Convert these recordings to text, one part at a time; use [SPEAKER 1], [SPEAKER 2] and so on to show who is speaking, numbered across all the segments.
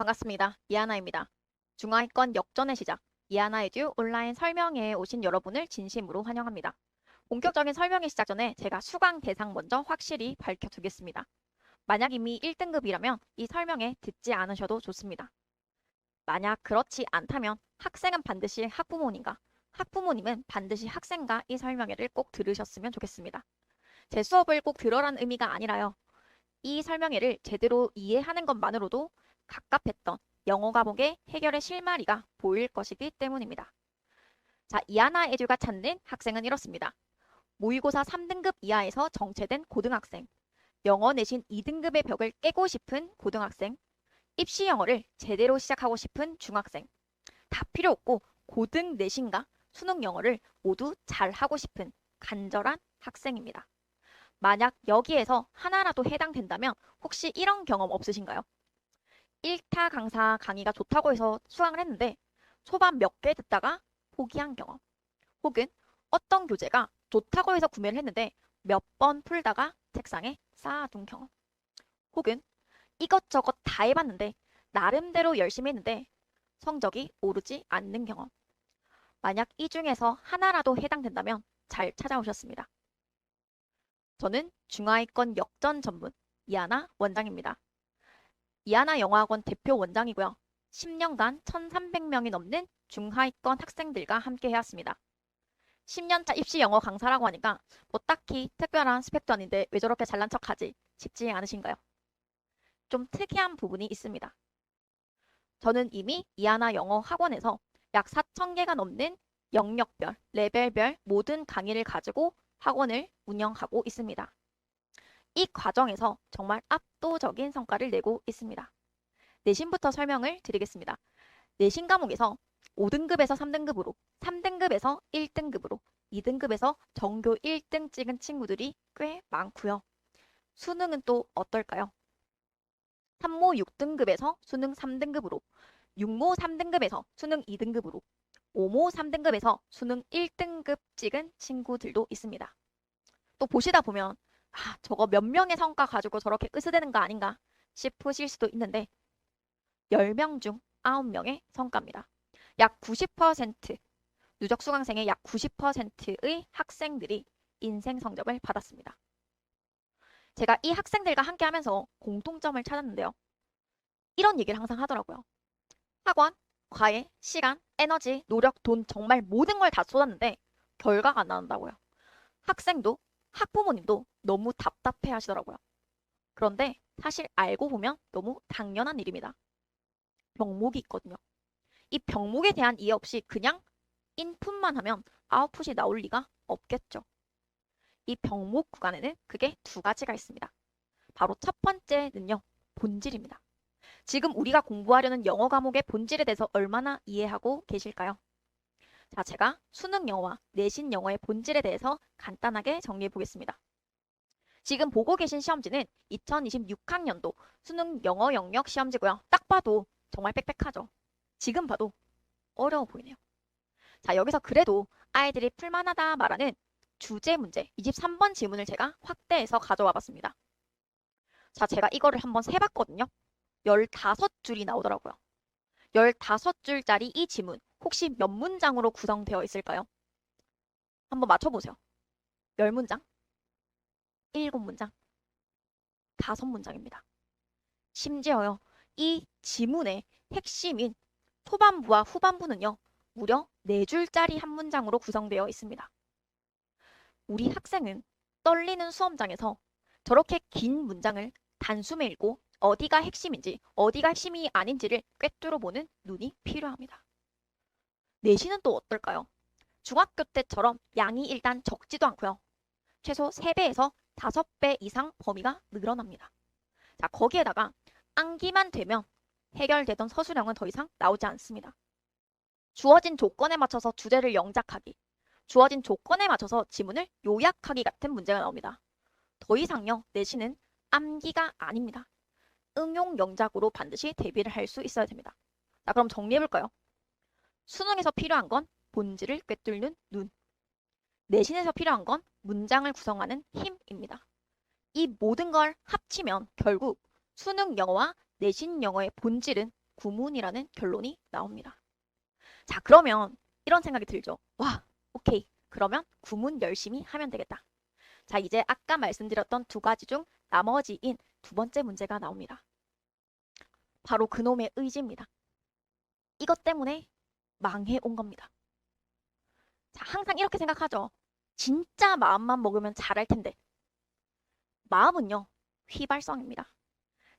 [SPEAKER 1] 반갑습니다. 이하나입니다. 중하위권 역전의 시작, 이하나에듀 온라인 설명회에 오신 여러분을 진심으로 환영합니다. 본격적인 설명회 시작 전에 제가 수강 대상 먼저 확실히 밝혀두겠습니다. 만약 이미 1등급이라면 이 설명회 듣지 않으셔도 좋습니다. 만약 그렇지 않다면 학생은 반드시 학부모님과 학부모님은 반드시 학생과 이 설명회를 꼭 들으셨으면 좋겠습니다. 제 수업을 꼭 들어라는 의미가 아니라요. 이 설명회를 제대로 이해하는 것만으로도 갑갑했던 영어 과목의 해결의 실마리가 보일 것이기 때문입니다. 자, 이하나 에듀가 찾는 학생은 이렇습니다. 모의고사 3등급 이하에서 정체된 고등학생, 영어 내신 2등급의 벽을 깨고 싶은 고등학생, 입시 영어를 제대로 시작하고 싶은 중학생, 다 필요 없고 고등 내신과 수능 영어를 모두 잘하고 싶은 간절한 학생입니다. 만약 여기에서 하나라도 해당된다면 혹시 이런 경험 없으신가요? 1타 강사 강의가 좋다고 해서 수강을 했는데 초반 몇 개 듣다가 포기한 경험. 혹은 어떤 교재가 좋다고 해서 구매를 했는데 몇 번 풀다가 책상에 쌓아둔 경험. 혹은 이것저것 다 해봤는데 나름대로 열심히 했는데 성적이 오르지 않는 경험. 만약 이 중에서 하나라도 해당된다면 잘 찾아오셨습니다. 저는 중하위권 역전 전문 이하나 원장입니다. 이하나 영어학원 대표 원장이고요. 10년간 1,300명이 넘는 중하위권 학생들과 함께 해왔습니다. 10년차 입시 영어 강사라고 하니까 뭐 딱히 특별한 스펙도 아닌데 왜 저렇게 잘난 척하지 싶지 않으신가요? 좀 특이한 부분이 있습니다. 저는 이미 이하나 영어 학원에서 약 4,000개가 넘는 영역별, 레벨별 모든 강의를 가지고 학원을 운영하고 있습니다. 이 과정에서 정말 압도적인 성과를 내고 있습니다. 내신부터 설명을 드리겠습니다. 내신 과목에서 5등급에서 3등급으로, 3등급에서 1등급으로, 2등급에서 전교 1등 찍은 친구들이 꽤 많고요. 수능은 또 어떨까요? 산모 6등급에서 수능 3등급으로, 육모 3등급에서 수능 2등급으로, 오모 3등급에서 수능 1등급 찍은 친구들도 있습니다. 또 보시다 보면 저거 몇 명의 성과 가지고 저렇게 으스대는 거 아닌가 싶으실 수도 있는데 10명 중 9명의 성과입니다. 약 90%, 누적 수강생의 약 90%의 학생들이 인생 성적을 받았습니다. 제가 이 학생들과 함께 하면서 공통점을 찾았는데요. 이런 얘기를 항상 하더라고요. 학원, 과외, 시간, 에너지, 노력, 돈 정말 모든 걸 다 쏟았는데 결과가 안 나온다고요. 학생도 학부모님도 너무 답답해 하시더라고요. 그런데 사실 알고 보면 너무 당연한 일입니다. 병목이 있거든요. 이 병목에 대한 이해 없이 그냥 인풋만 하면 아웃풋이 나올 리가 없겠죠. 이 병목 구간에는 그게 두 가지가 있습니다. 바로 첫 번째는요, 본질입니다. 지금 우리가 공부하려는 영어 과목의 본질에 대해서 얼마나 이해하고 계실까요? 자, 제가 수능 영어와 내신 영어의 본질에 대해서 간단하게 정리해 보겠습니다. 지금 보고 계신 시험지는 2026학년도 수능 영어 영역 시험지고요. 딱 봐도 정말 빽빽하죠. 지금 봐도 어려워 보이네요. 자, 여기서 그래도 아이들이 풀만하다 말하는 주제 문제 23번 지문을 제가 확대해서 가져와 봤습니다. 자, 제가 이거를 한번 세봤거든요. 15줄이 나오더라고요. 15줄짜리 이 지문 혹시 몇 문장으로 구성되어 있을까요? 한번 맞춰보세요. 10문장? 7문장? 5문장입니다. 심지어요. 이 지문의 핵심인 초반부와 후반부는요. 무려 4줄짜리 한 문장으로 구성되어 있습니다. 우리 학생은 떨리는 수험장에서 저렇게 긴 문장을 단숨에 읽고 어디가 핵심인지 어디가 핵심이 아닌지를 꿰뚫어 보는 눈이 필요합니다. 내신은 또 어떨까요? 중학교 때처럼 양이 일단 적지도 않고요. 최소 3배에서 5배 이상 범위가 늘어납니다. 자, 거기에다가 암기만 되면 해결되던 서술형은 더 이상 나오지 않습니다. 주어진 조건에 맞춰서 주제를 영작하기, 주어진 조건에 맞춰서 지문을 요약하기 같은 문제가 나옵니다. 더 이상요, 내신은 암기가 아닙니다. 응용 영작으로 반드시 대비를 할 수 있어야 됩니다. 자, 그럼 정리해볼까요? 수능에서 필요한 건 본질을 꿰뚫는 눈. 내신에서 필요한 건 문장을 구성하는 힘입니다. 이 모든 걸 합치면 결국 수능 영어와 내신 영어의 본질은 구문이라는 결론이 나옵니다. 자, 그러면 이런 생각이 들죠. 와, 오케이. 그러면 구문 열심히 하면 되겠다. 자, 이제 아까 말씀드렸던 두 가지 중 나머지인 두 번째 문제가 나옵니다. 바로 그놈의 의지입니다. 이것 때문에 망해 온 겁니다. 자, 항상 이렇게 생각하죠. 진짜 마음만 먹으면 잘할 텐데. 마음은요, 휘발성입니다.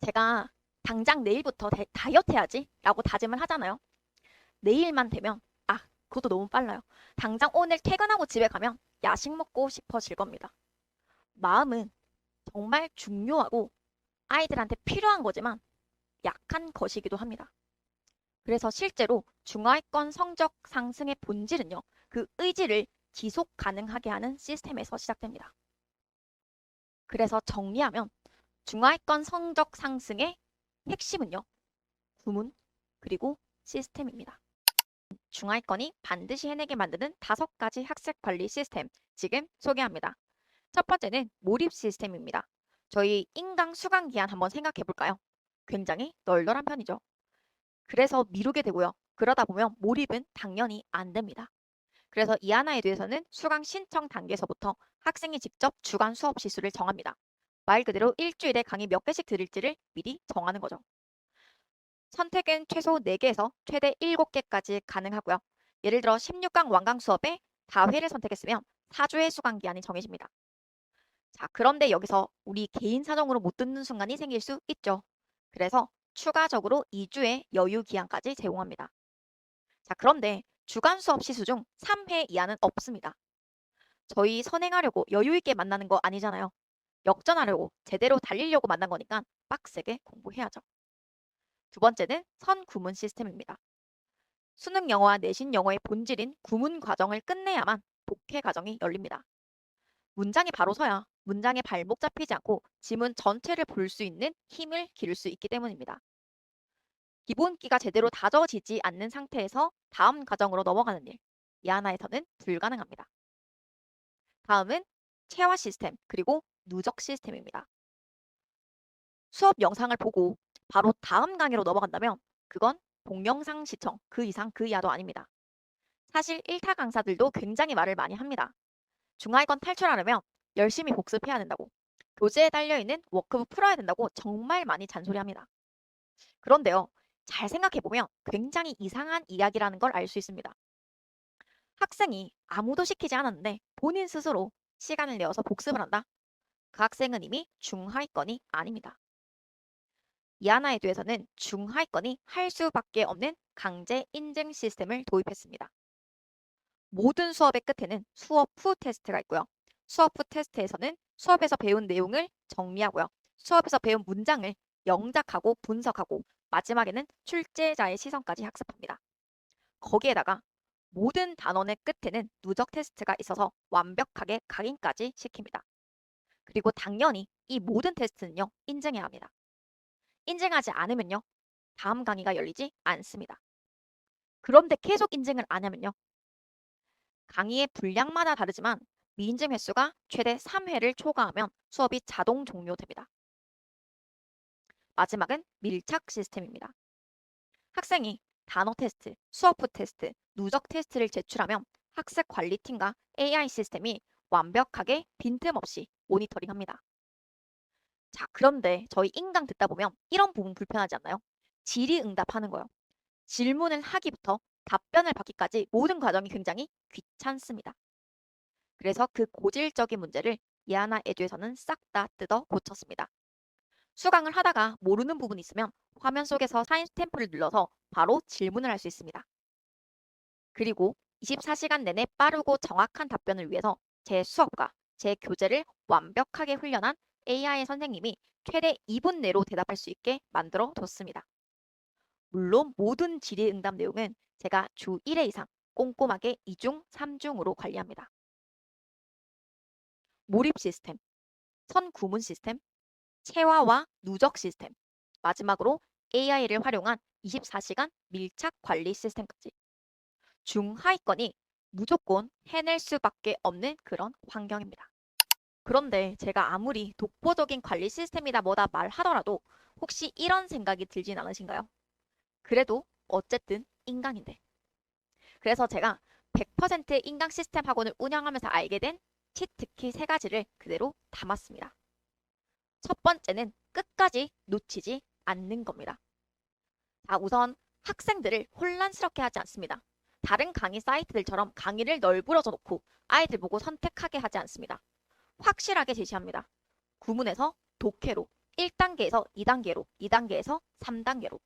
[SPEAKER 1] 제가 당장 내일부터 다이어트 해야지 라고 다짐을 하잖아요. 내일만 되면, 그것도 너무 빨라요. 당장 오늘 퇴근하고 집에 가면 야식 먹고 싶어질 겁니다. 마음은 정말 중요하고 아이들한테 필요한 거지만 약한 것이기도 합니다. 그래서 실제로 중하위권 성적 상승의 본질은요, 그 의지를 지속 가능하게 하는 시스템에서 시작됩니다. 그래서 정리하면 중하위권 성적 상승의 핵심은요, 구문 그리고 시스템입니다. 중하위권이 반드시 해내게 만드는 5가지 학습 관리 시스템 지금 소개합니다. 첫 번째는 몰입 시스템입니다. 저희 인강 수강 기한 한번 생각해 볼까요? 굉장히 널널한 편이죠. 그래서 미루게 되고요. 그러다 보면 몰입은 당연히 안 됩니다. 그래서 이 하나에 대해서는 수강 신청 단계에서부터 학생이 직접 주간 수업 시수를 정합니다. 말 그대로 일주일에 강의 몇 개씩 들을지를 미리 정하는 거죠. 선택은 최소 4개에서 최대 7개까지 가능하고요. 예를 들어 16강 완강 수업에 다회를 선택했으면 4주의 수강 기한이 정해집니다. 자, 그런데 여기서 우리 개인 사정으로 못 듣는 순간이 생길 수 있죠. 그래서 추가적으로 2주의 여유 기한까지 제공합니다. 자, 그런데 주간 수업 시수 중 3회 이하는 없습니다. 저희 선행하려고 여유 있게 만나는 거 아니잖아요. 역전하려고 제대로 달리려고 만난 거니까 빡세게 공부해야죠. 두 번째는 선구문 시스템입니다. 수능 영어와 내신 영어의 본질인 구문 과정을 끝내야만 독해 과정이 열립니다. 문장이 바로 서야 문장의 발목 잡히지 않고 지문 전체를 볼 수 있는 힘을 기를 수 있기 때문입니다. 기본기가 제대로 다져지지 않는 상태에서 다음 과정으로 넘어가는 일, 이 하나에서는 불가능합니다. 다음은 체화 시스템, 그리고 누적 시스템입니다. 수업 영상을 보고 바로 다음 강의로 넘어간다면 그건 동영상 시청, 그 이상 그 이하도 아닙니다. 사실 1타 강사들도 굉장히 말을 많이 합니다. 중하위권 탈출하려면 열심히 복습해야 된다고, 교재에 달려있는 워크북 풀어야 된다고 정말 많이 잔소리합니다. 그런데요, 잘 생각해보면 굉장히 이상한 이야기라는 걸 알 수 있습니다. 학생이 아무도 시키지 않았는데 본인 스스로 시간을 내어서 복습을 한다? 그 학생은 이미 중하위권이 아닙니다. 이 하나에 대해서는 중하위권이 할 수밖에 없는 강제 인증 시스템을 도입했습니다. 모든 수업의 끝에는 수업 후 테스트가 있고요. 수업 후 테스트에서는 수업에서 배운 내용을 정리하고요. 수업에서 배운 문장을 영작하고 분석하고 마지막에는 출제자의 시선까지 학습합니다. 거기에다가 모든 단원의 끝에는 누적 테스트가 있어서 완벽하게 각인까지 시킵니다. 그리고 당연히 이 모든 테스트는요, 인증해야 합니다. 인증하지 않으면요, 다음 강의가 열리지 않습니다. 그런데 계속 인증을 안 하면요, 강의의 분량마다 다르지만 미인증 횟수가 최대 3회를 초과하면 수업이 자동 종료됩니다. 마지막은 밀착 시스템입니다. 학생이 단어 테스트, 수업 후 테스트, 누적 테스트를 제출하면 학습 관리팀과 AI 시스템이 완벽하게 빈틈없이 모니터링합니다. 자, 그런데 저희 인강 듣다 보면 이런 부분 불편하지 않나요? 질의응답하는 거요. 질문을 하기부터 답변을 받기까지 모든 과정이 굉장히 귀찮습니다. 그래서 그 고질적인 문제를 예하나 에듀에서는 싹 다 뜯어 고쳤습니다. 수강을 하다가 모르는 부분이 있으면 화면 속에서 사인 스탬프를 눌러서 바로 질문을 할 수 있습니다. 그리고 24시간 내내 빠르고 정확한 답변을 위해서 제 수업과 제 교재를 완벽하게 훈련한 AI 선생님이 최대 2분 내로 대답할 수 있게 만들어 뒀습니다. 물론 모든 질의응답 내용은 제가 주 1회 이상 꼼꼼하게 2중, 3중으로 관리합니다. 몰입 시스템, 선구문 시스템, 체화와 누적 시스템, 마지막으로 AI를 활용한 24시간 밀착 관리 시스템까지. 중하위권이 무조건 해낼 수밖에 없는 그런 환경입니다. 그런데 제가 아무리 독보적인 관리 시스템이다 뭐다 말하더라도 혹시 이런 생각이 들진 않으신가요? 그래도 어쨌든 인강인데. 그래서 제가 100% 인강 시스템 학원을 운영하면서 알게 된 치트키 3가지를 그대로 담았습니다. 첫 번째는 끝까지 놓치지 않는 겁니다. 자, 우선 학생들을 혼란스럽게 하지 않습니다. 다른 강의 사이트들처럼 강의를 널브러져 놓고 아이들 보고 선택하게 하지 않습니다. 확실하게 제시합니다. 구문에서 독해로, 1단계에서 2단계로, 2단계에서 3단계로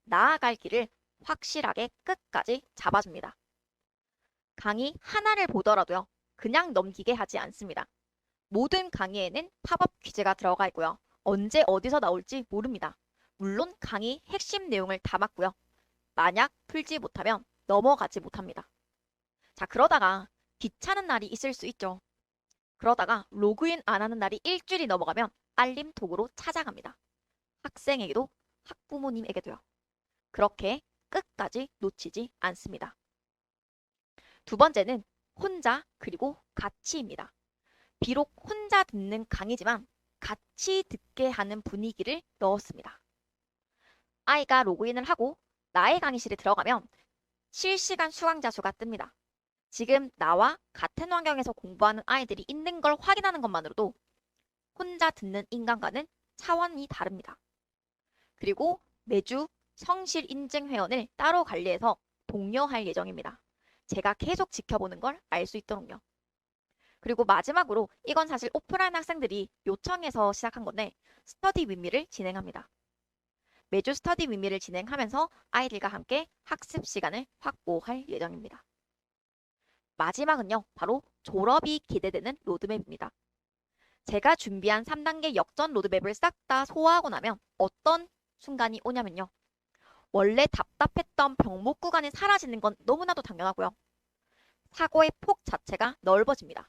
[SPEAKER 1] 나아갈 길을 확실하게 끝까지 잡아줍니다. 강의 하나를 보더라도요, 그냥 넘기게 하지 않습니다. 모든 강의에는 팝업 퀴즈가 들어가 있고요. 언제 어디서 나올지 모릅니다. 물론 강의 핵심 내용을 담았고요. 만약 풀지 못하면 넘어가지 못합니다. 자, 그러다가 귀찮은 날이 있을 수 있죠. 그러다가 로그인 안 하는 날이 일주일이 넘어가면 알림 도구로 찾아갑니다. 학생에게도 학부모님에게도요. 그렇게 끝까지 놓치지 않습니다. 두 번째는 혼자 그리고 같이입니다. 비록 혼자 듣는 강의지만 같이 듣게 하는 분위기를 넣었습니다. 아이가 로그인을 하고 나의 강의실에 들어가면 실시간 수강자 수가 뜹니다. 지금 나와 같은 환경에서 공부하는 아이들이 있는 걸 확인하는 것만으로도 혼자 듣는 인간과는 차원이 다릅니다. 그리고 매주 성실 인증 회원을 따로 관리해서 독려할 예정입니다. 제가 계속 지켜보는 걸 알 수 있도록요. 그리고 마지막으로 이건 사실 오프라인 학생들이 요청해서 시작한 건데 스터디 윗미를 진행합니다. 매주 스터디 윗미를 진행하면서 아이들과 함께 학습 시간을 확보할 예정입니다. 마지막은요, 바로 졸업이 기대되는 로드맵입니다. 제가 준비한 3단계 역전 로드맵을 싹 다 소화하고 나면 어떤 순간이 오냐면요. 원래 답답했던 병목 구간이 사라지는 건 너무나도 당연하고요. 사고의 폭 자체가 넓어집니다.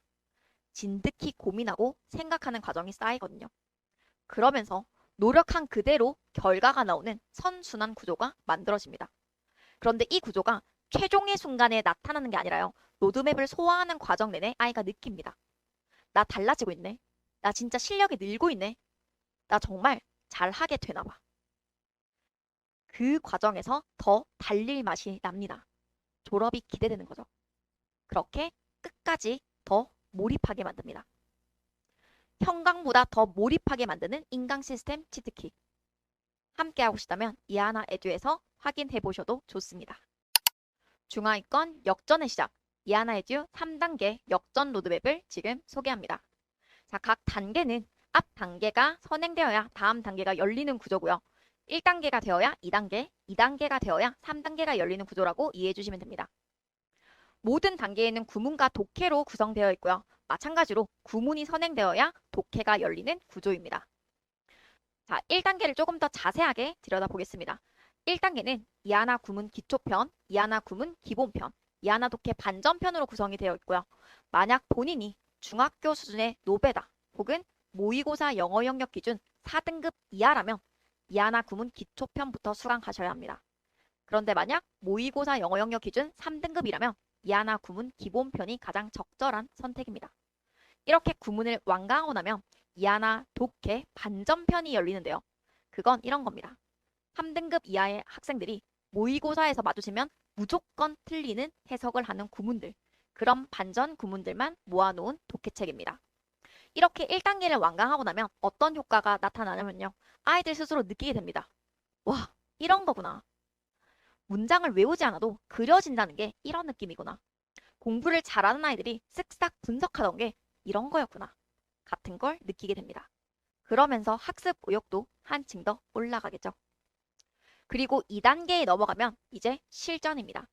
[SPEAKER 1] 진득히 고민하고 생각하는 과정이 쌓이거든요. 그러면서 노력한 그대로 결과가 나오는 선순환 구조가 만들어집니다. 그런데 이 구조가 최종의 순간에 나타나는 게 아니라요. 로드맵을 소화하는 과정 내내 아이가 느낍니다. 나 달라지고 있네. 나 진짜 실력이 늘고 있네. 나 정말 잘하게 되나 봐. 그 과정에서 더 달릴 맛이 납니다. 졸업이 기대되는 거죠. 그렇게 끝까지 더 몰입하게 만듭니다. 형광보다 더 몰입하게 만드는 인강 시스템 치트키. 함께 하고 싶다면 이하나 에듀에서 확인해 보셔도 좋습니다. 중하위권 역전의 시작. 이하나 에듀 3단계 역전 로드맵을 지금 소개합니다. 자, 각 단계는 앞 단계가 선행되어야 다음 단계가 열리는 구조고요. 1단계가 되어야 2단계, 2단계가 되어야 3단계가 열리는 구조라고 이해해 주시면 됩니다. 모든 단계에는 구문과 독해로 구성되어 있고요. 마찬가지로 구문이 선행되어야 독해가 열리는 구조입니다. 자, 1단계를 조금 더 자세하게 들여다보겠습니다. 1단계는 이하나 구문 기초편, 이하나 구문 기본편, 이하나 독해 반전편으로 구성이 되어 있고요. 만약 본인이 중학교 수준의 노베다 혹은 모의고사 영어 영역 기준 4등급 이하라면 이하나 구문 기초편부터 수강하셔야 합니다. 그런데 만약 모의고사 영어 영역 기준 3등급이라면 이하나 구문 기본편이 가장 적절한 선택입니다. 이렇게 구문을 완강하고 나면 이하나 독해 반전편이 열리는데요. 그건 이런 겁니다. 3등급 이하의 학생들이 모의고사에서 마주치면 무조건 틀리는 해석을 하는 구문들, 그런 반전 구문들만 모아놓은 독해책입니다. 이렇게 1단계를 완강하고 나면 어떤 효과가 나타나냐면요. 아이들 스스로 느끼게 됩니다. 와, 이런 거구나. 문장을 외우지 않아도 그려진다는 게 이런 느낌이구나. 공부를 잘하는 아이들이 쓱싹 분석하던 게 이런 거였구나. 같은 걸 느끼게 됩니다. 그러면서 학습 의욕도 한층 더 올라가겠죠. 그리고 2단계에 넘어가면 이제 실전입니다.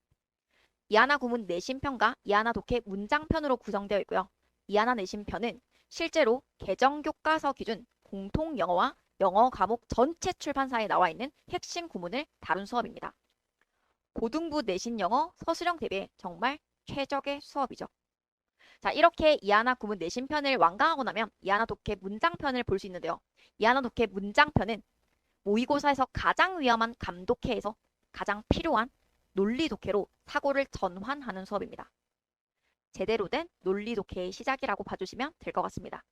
[SPEAKER 1] 이하나 구문 내신편과 이하나 독해 문장편으로 구성되어 있고요. 이하나 내신편은 실제로 개정교과서 기준 공통영어와 영어 과목 전체 출판사에 나와 있는 핵심 구문을 다룬 수업입니다. 고등부 내신 영어 서술형 대비에 정말 최적의 수업이죠. 자, 이렇게 이하나 구문 내신편을 완강하고 나면 이하나 독해 문장편을 볼 수 있는데요. 이하나 독해 문장편은 모의고사에서 가장 위험한 감독해에서 가장 필요한 논리 독해로 사고를 전환하는 수업입니다. 제대로 된 논리 독해의 시작이라고 봐주시면 될 것 같습니다.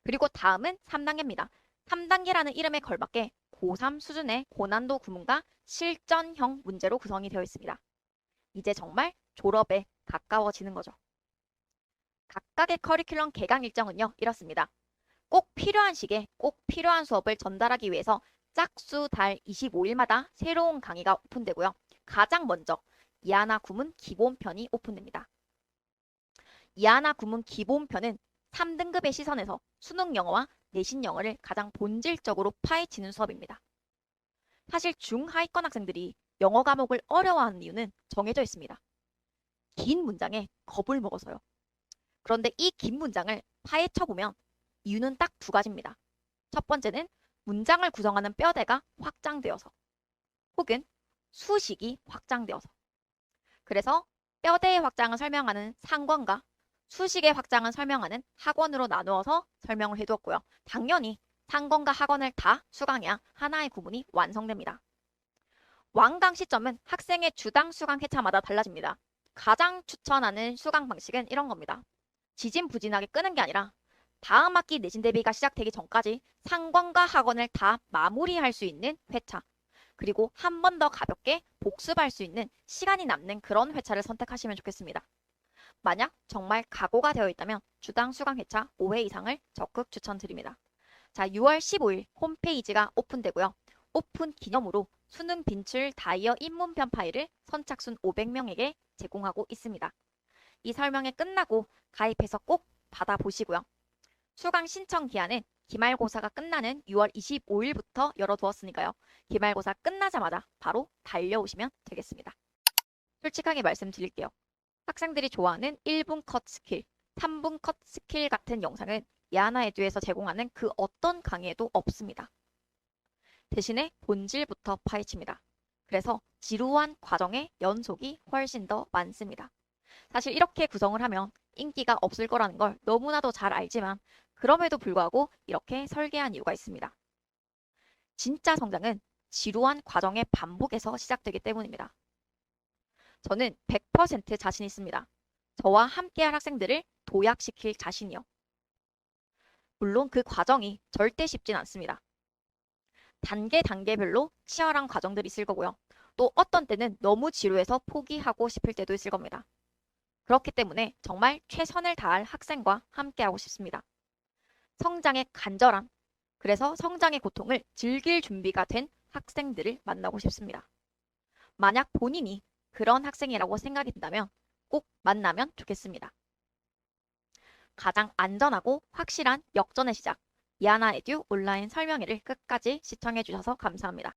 [SPEAKER 1] 그리고 다음은 3단계입니다. 3단계라는 이름에 걸맞게 고3 수준의 고난도 구문과 실전형 문제로 구성이 되어 있습니다. 이제 정말 졸업에 가까워지는 거죠. 각각의 커리큘럼 개강 일정은요, 이렇습니다. 꼭 필요한 시기에 꼭 필요한 수업을 전달하기 위해서 짝수 달 25일마다 새로운 강의가 오픈되고요. 가장 먼저 이하나 구문 기본편이 오픈됩니다. 이하나 구문 기본편은 3등급의 시선에서 수능 영어와 내신 영어를 가장 본질적으로 파헤치는 수업입니다. 사실 중하위권 학생들이 영어 과목을 어려워하는 이유는 정해져 있습니다. 긴 문장에 겁을 먹어서요. 그런데 이 긴 문장을 파헤쳐보면 이유는 딱 두 가지입니다. 첫 번째는 문장을 구성하는 뼈대가 확장되어서, 혹은 수식이 확장되어서. 그래서 뼈대의 확장을 설명하는 상권과 수식의 확장을 설명하는 학원으로 나누어서 설명을 해두었고요. 당연히 상권과 학원을 다 수강해야 하나의 구문이 완성됩니다. 완강 시점은 학생의 주당 수강 회차마다 달라집니다. 가장 추천하는 수강 방식은 이런 겁니다. 지진부진하게 끄는 게 아니라 다음 학기 내신 대비가 시작되기 전까지 상권과 학원을 다 마무리할 수 있는 회차, 그리고 한 번 더 가볍게 복습할 수 있는 시간이 남는 그런 회차를 선택하시면 좋겠습니다. 만약 정말 각오가 되어 있다면 주당 수강 회차 5회 이상을 적극 추천드립니다. 자, 6월 15일 홈페이지가 오픈되고요. 오픈 기념으로 수능 빈출 다이어 입문편 파일을 선착순 500명에게 제공하고 있습니다. 이 설명이 끝나고 가입해서 꼭 받아보시고요. 수강 신청 기한은 기말고사가 끝나는 6월 25일부터 열어두었으니까요. 기말고사 끝나자마자 바로 달려오시면 되겠습니다. 솔직하게 말씀드릴게요. 학생들이 좋아하는 1분 컷 스킬, 3분 컷 스킬 같은 영상은 이하나 에듀에서 제공하는 그 어떤 강의에도 없습니다. 대신에 본질부터 파헤칩니다. 그래서 지루한 과정의 연속이 훨씬 더 많습니다. 사실 이렇게 구성을 하면 인기가 없을 거라는 걸 너무나도 잘 알지만 그럼에도 불구하고 이렇게 설계한 이유가 있습니다. 진짜 성장은 지루한 과정의 반복에서 시작되기 때문입니다. 저는 100% 자신 있습니다. 저와 함께할 학생들을 도약시킬 자신이요. 물론 그 과정이 절대 쉽진 않습니다. 단계별로 치열한 과정들이 있을 거고요. 또 어떤 때는 너무 지루해서 포기하고 싶을 때도 있을 겁니다. 그렇기 때문에 정말 최선을 다할 학생과 함께하고 싶습니다. 성장의 간절함, 그래서 성장의 고통을 즐길 준비가 된 학생들을 만나고 싶습니다. 만약 본인이 그런 학생이라고 생각이 든다면 꼭 만나면 좋겠습니다. 가장 안전하고 확실한 역전의 시작, 이하나 에듀 온라인 설명회를 끝까지 시청해 주셔서 감사합니다.